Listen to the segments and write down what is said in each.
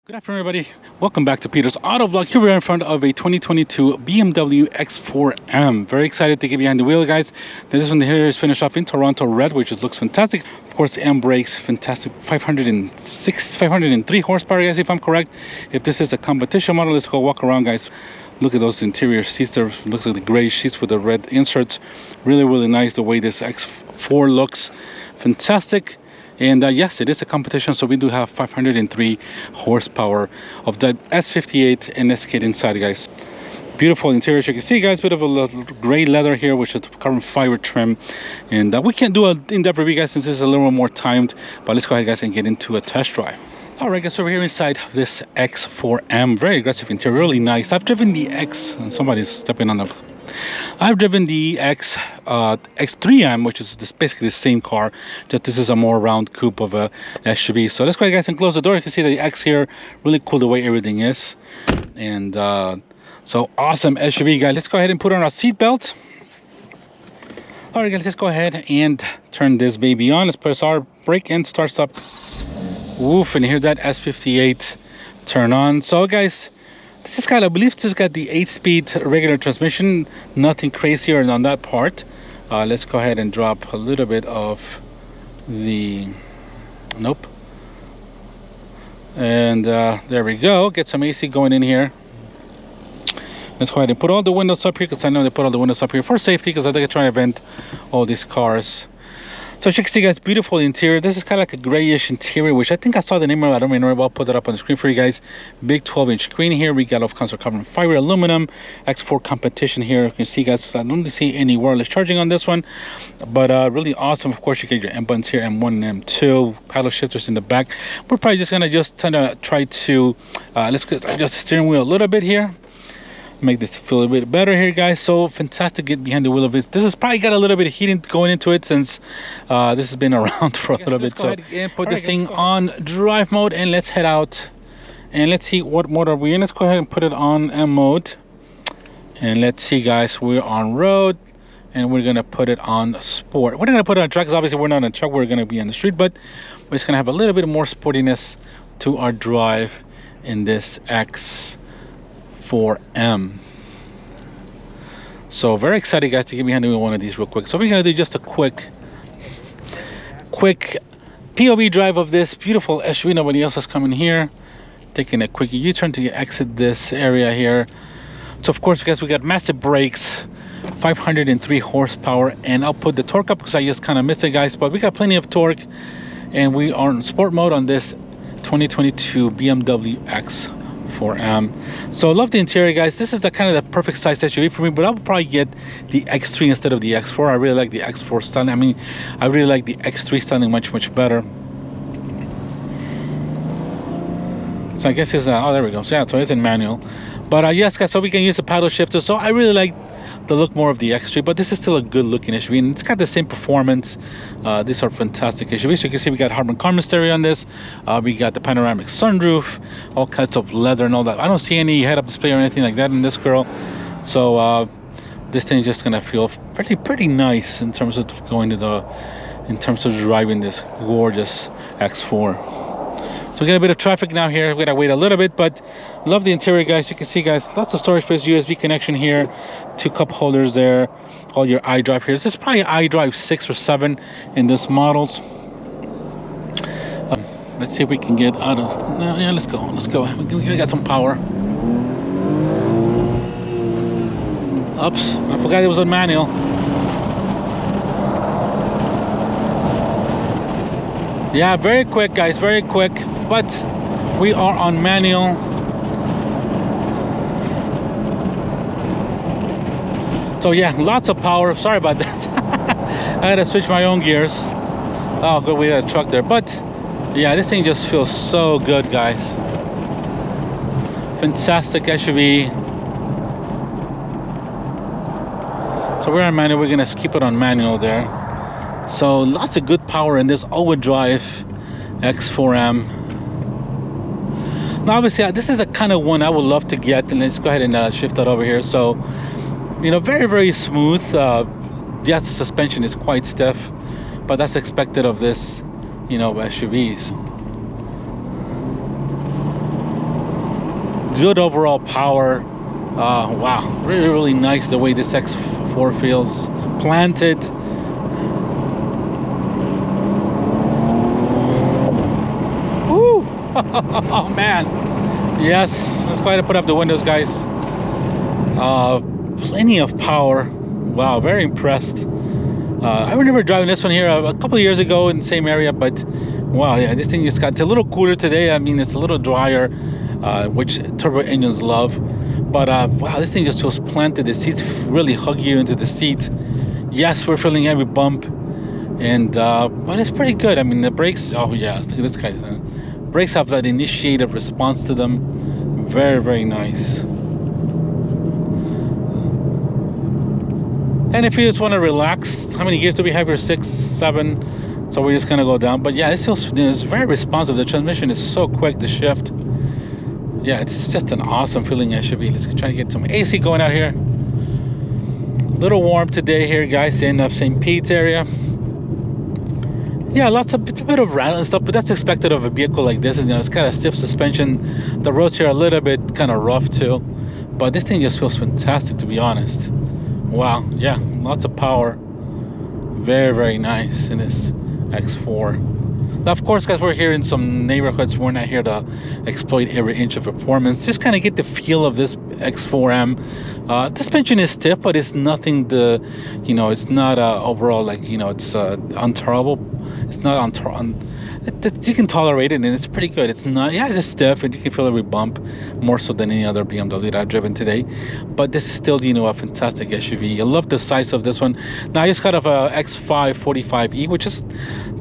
Good afternoon, everybody. Welcome back to Peter's Autovlog. Here we are in front of a 2022 BMW X4 M. Very excited to get behind the wheel, guys. Now, this one here is finished off in Toronto red, which just looks fantastic. Of course, the M brakes, fantastic. 503 horsepower, guys, if I'm correct. If this is a competition model, let's go walk around, guys. Look at those interior seats there. Looks like the gray sheets with the red inserts. Really, really nice the way this X4 looks. Fantastic. And yes, it is a competition, so we do have 503 horsepower of that S58 and S kit inside, guys. Beautiful interior, as you can see, guys. Bit of a gray leather here, which is carbon fiber trim. And we can't do an in-depth review, guys, since this is a little more timed. But let's go ahead, guys, and get into a test drive. All right, guys, so we're here inside this X4M. Very aggressive interior, really nice. I've driven the X, and somebody's stepping on the... I've driven the X3M, which is basically the same car, just this is a more round coupe of a SUV. So let's go ahead, guys, and close the door. You can see the X here, really cool the way everything is. And so awesome SUV, guys. Let's go ahead and put on our seatbelt. All right, guys, let's go ahead and turn this baby on. Let's press our brake and start stop. Woof, and hear that S58 turn on. So, guys, this is kind of, I believe this got the 8-speed regular transmission, nothing crazier on that part. Let's go ahead and drop a little bit of the, nope. And there we go, get some AC going in here. Let's go ahead and put all the windows up here, because I know they put all the windows up here for safety, because I think I'm trying to vent all these cars. So as you can see, guys, beautiful interior. This is kind of like a grayish interior, which I think I saw the name of it. I don't really know. I'll put that up on the screen for you guys. Big 12-inch screen here. We got, of course, carbon fiber aluminum X4 competition here. You can see, guys, I don't really see any wireless charging on this one, but really awesome. Of course, you get your M buttons here, M1 and M2, paddle shifters in the back. We're probably just gonna kind of try to let's adjust the steering wheel a little bit here. Make this feel a bit better here, guys. So fantastic, get behind the wheel of it. This has probably got a little bit of heating going into it, since this has been around for a little bit. So and put this thing on drive mode, and let's head out and let's see what mode are we in. Let's go ahead and put it on M mode, and let's see, guys, we're on road, and we're gonna put it on sport. We're not gonna put it on track, because obviously we're not on a truck, we're gonna be on the street, but we're just gonna have a little bit more sportiness to our drive in this X4M. So very excited, guys, to get behind the wheel one of these real quick. So we're gonna do just a quick POV drive of this beautiful SUV. Nobody else is coming here. Taking a quick U-turn to exit this area here. So of course, guys, we got massive brakes, 503 horsepower, and I'll put the torque up because I just kind of missed it, guys, but we got plenty of torque, and we are in sport mode on this 2022 BMW X4M. So I love the interior, guys. This is the kind of the perfect size SUV for me, but I would probably get the X3 instead of the X4. I really like the X4 styling. I mean, I really like the X3 styling much better. So I guess it's oh, there we go. So yeah, so it's in manual, but yes, guys, so we can use the paddle shifter. So I really like the look more of the X3, but this is still a good looking SUV, and it's got the same performance. These are fantastic SUVs. So you can see we got carbon stereo on this. We got the panoramic sunroof, all kinds of leather and all that. I don't see any head-up display or anything like that in this girl. So this thing is just gonna feel pretty nice in terms of going to in terms of driving this gorgeous X4. So we got a bit of traffic now here. We gotta wait a little bit, but love the interior, guys. You can see, guys, lots of storage space, USB connection here, 2 cup holders there, all your iDrive here. This is probably iDrive 6 or 7 in this models. Let's see if we can get out of. Yeah, let's go. We got some power. Oops, I forgot it was on manual. Yeah, very quick, guys, very quick. But we are on manual. So yeah, lots of power. Sorry about that. I had to switch my own gears. Oh, good, we had a truck there. But yeah, this thing just feels so good, guys. Fantastic SUV. So we're on manual. We're gonna keep it on manual there. So lots of good power in this all-wheel drive X4M. Now obviously this is the kind of one I would love to get, and let's go ahead and shift that over here. So, you know, very smooth. Yes, the suspension is quite stiff, but that's expected of this, you know, SUVs. good overall power. Wow, really nice the way this X4 feels. Planted. Woo! Oh man. Yes, let's go ahead and put up the windows, guys. Plenty of power. Wow, very impressed. I remember driving this one here a couple of years ago in the same area, but wow, yeah, this thing just got a little cooler today. I mean, it's a little drier, which turbo engines love. But wow, this thing just feels planted. The seats really hug you into the seat. Yes, we're feeling every bump, and but it's pretty good. I mean, the brakes. Oh yes, look at this guy. Brakes have that initiative response to them. Very nice. And if you just want to relax, how many gears do we have here? 6, 7. So we're just gonna go down. But yeah, it's very responsive. The transmission is so quick to shift. Yeah, it's just an awesome feeling SUV. Let's try to get some AC going out here. A little warm today here, guys, in St. Pete's area. Yeah, lots of bit of rattle and stuff, but that's expected of a vehicle like this. You know, it's kind of stiff suspension. The roads here are a little bit kind of rough too, but this thing just feels fantastic, to be honest. Wow, yeah, lots of power. Very nice in this X4. Now, of course, guys, we're here in some neighborhoods. We're not here to exploit every inch of performance. Just kind of get the feel of this X4M. The suspension is stiff, but it's nothing to, you know, it's not overall like, you know, it's untolerable. It's not you can tolerate it, and it's pretty good. It's not, yeah, it's stiff, and you can feel every bump more so than any other BMW that I've driven today. But this is still, you know, a fantastic SUV. I love the size of this one. Now I just got a X5 45e, which is,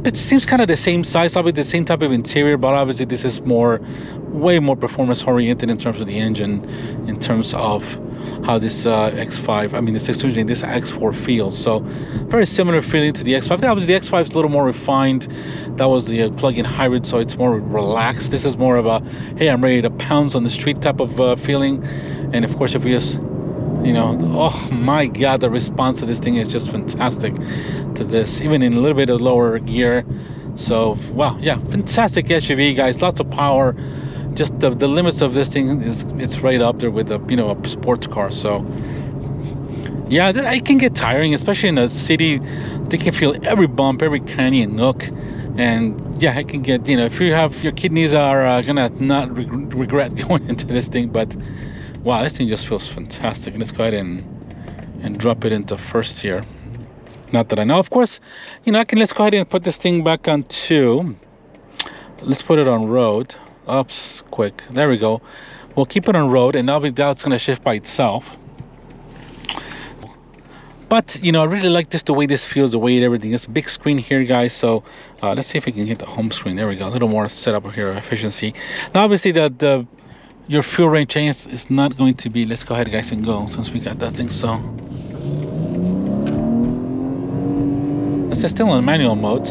it seems kind of the same size, probably the same type of interior, but obviously this is way more performance oriented in terms of the engine, in terms of how this this X4 feels. So very similar feeling to the X5. Obviously the X5 is a little more refined. That was the plug-in hybrid, so it's more relaxed. This is more of a, hey, I'm ready to pounce on the street type of feeling. And of course, if we just, you know, oh my god, the response to this thing is just fantastic to this, even in a little bit of lower gear. So wow, yeah, fantastic SUV, guys. Lots of power. Just the limits of this thing it's right up there with a, you know, a sports car. So yeah, it can get tiring, especially in a city. They can feel every bump, every cranny and nook. And yeah, it can get, you know, if you have, your kidneys are gonna not regret going into this thing. But wow, this thing just feels fantastic. Let's go ahead and drop it into first here. Not that I know, of course, you know, let's go ahead and put this thing back on 2. Let's put it on road. Oops, quick, there we go. We'll keep it on road, and now it's gonna shift by itself. But you know, I really like the way this feels, the weight, everything. It's a big screen here, guys. So let's see if we can hit the home screen. There we go. A little more setup here, efficiency. Now obviously your fuel range change is not going to be, let's go ahead, guys, and go, since we got that thing. So this is still in manual mode.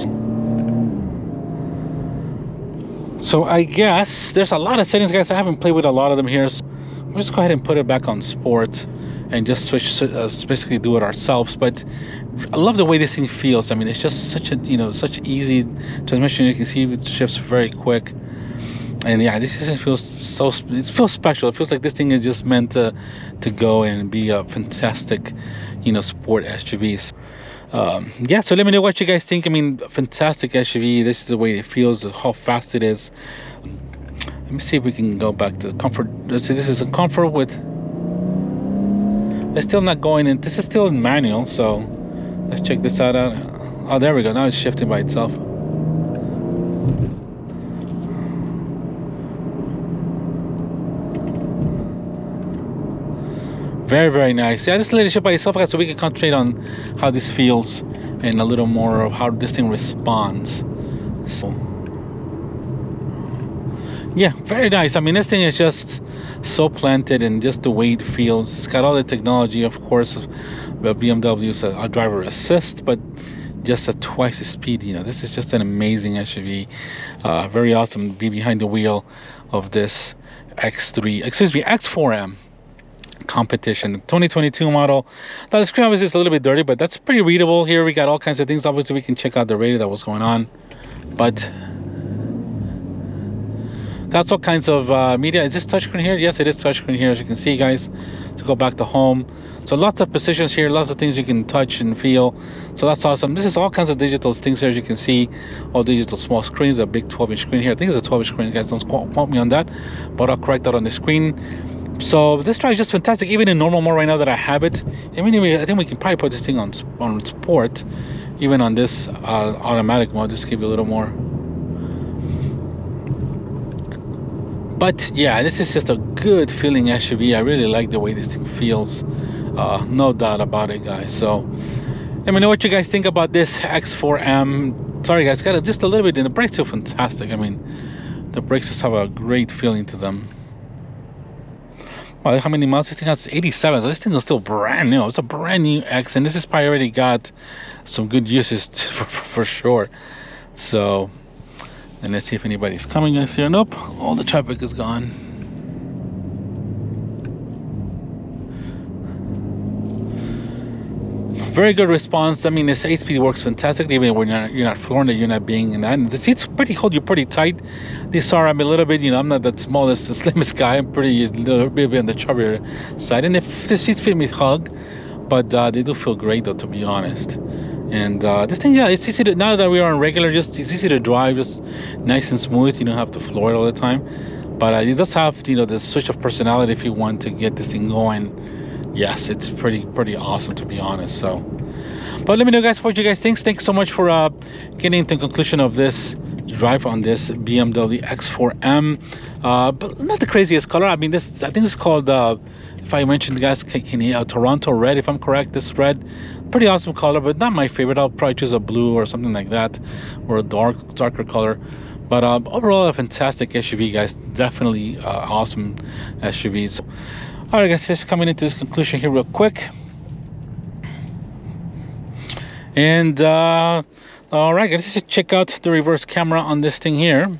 So I guess there's a lot of settings, guys. I haven't played with a lot of them here, so we'll just go ahead and put it back on sport and just switch, basically do it ourselves. But I love the way this thing feels. I mean, it's just such a, you know, such easy transmission. You can see it shifts very quick. And yeah, this just feels it feels special. It feels like this thing is just meant to go and be a fantastic, you know, sport SUV. Yeah, so let me know what you guys think. I mean, fantastic SUV. This is the way it feels, how fast it is. Let me see if we can go back to comfort. Let's see, this is a comfort with, it's still not going in, this is still in manual. So let's check this out. Oh, there we go. Now it's shifting by itself. Very nice. Yeah, just let it shift by itself, guys, so we can concentrate on how this feels and a little more of how this thing responds. So yeah, very nice. I mean, this thing is just so planted, and just the way it feels. It's got all the technology, of course, the BMW's driver assist, but just at twice the speed. You know, this is just an amazing SUV. Very awesome to be behind the wheel of this X4M Competition 2022 model. Now the screen obviously is a little bit dirty, but that's pretty readable. Here we got all kinds of things. Obviously we can check out the radio that was going on. But Got all kinds of media. Is this touchscreen here? Yes, it is touchscreen here, as you can see, guys. To go back to home, so lots of positions here, lots of things you can touch and feel, so that's awesome. This is all kinds of digital things here, as you can see, all digital small screens. A big 12-inch screen here. I think it's a 12-inch screen, guys, don't quote me on that, but I'll correct that on the screen. So this drive is just fantastic, even in normal mode right now that I have it. I mean, I think we can probably put this thing on sport, even on this automatic mode, just give you a little more. But yeah, this is just a good feeling SUV. I really like the way this thing feels, no doubt about it, guys. So let me know what you guys think about this X4M. Sorry guys, got just a little bit, and the brakes feel fantastic. I mean, the brakes just have a great feeling to them. Wow, how many miles this thing has? 87. So this thing is still brand new. It's a brand new X, and this has probably already got some good uses for sure. So, and let's see if anybody's coming, guys. Here, nope, all the traffic is gone. Very good response. I mean, this 8-speed works fantastic, even when you're not flooring it, you're not being in that. And the seats hold you pretty tight. These are, I'm a little bit, I'm not the smallest, the slimmest guy. I'm a little bit on the chubbier side. And if the seats fit me hug, but they do feel great though, to be honest. And this thing, yeah, it's easy to, now that we are on regular, it's easy to drive, just nice and smooth. You don't have to floor it all the time. But it does have, the switch of personality if you want to get this thing going. Yes, it's pretty awesome, to be honest. So, but let me know, guys, what you guys think. Thanks so much for getting to the conclusion of this drive on this BMW X4 M. But not the craziest color. I mean, I think this is called, if I mentioned, guys, Toronto red, if I'm correct. This red, pretty awesome color, but not my favorite. I'll probably choose a blue or something like that, or a darker color. But overall, a fantastic SUV, guys. Definitely awesome SUVs. All right, guys, just coming into this conclusion here real quick. And all right, guys, let's just check out the reverse camera on this thing here.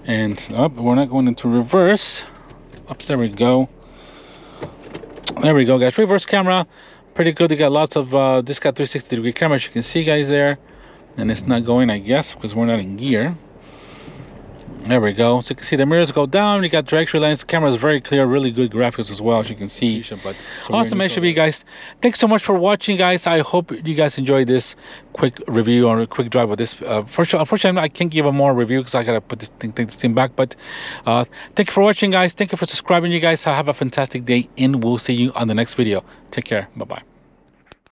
And we're not going into reverse. Oops, there we go. There we go, guys. Reverse camera, pretty good. They got lots of this got 360-degree camera, as you can see, guys, there. And it's not going, I guess, because we're not in gear. There we go. So you can see the mirrors go down. You got directional lines. The camera is very clear. Really good graphics as well, as you can see. But awesome SUV, guys. Thanks so much for watching, guys. I hope you guys enjoyed this quick review or a quick drive with this. For sure, unfortunately, I can't give a more review because I gotta put take this thing back. But thank you for watching, guys. Thank you for subscribing, you guys. Have a fantastic day, and we'll see you on the next video. Take care. Bye bye.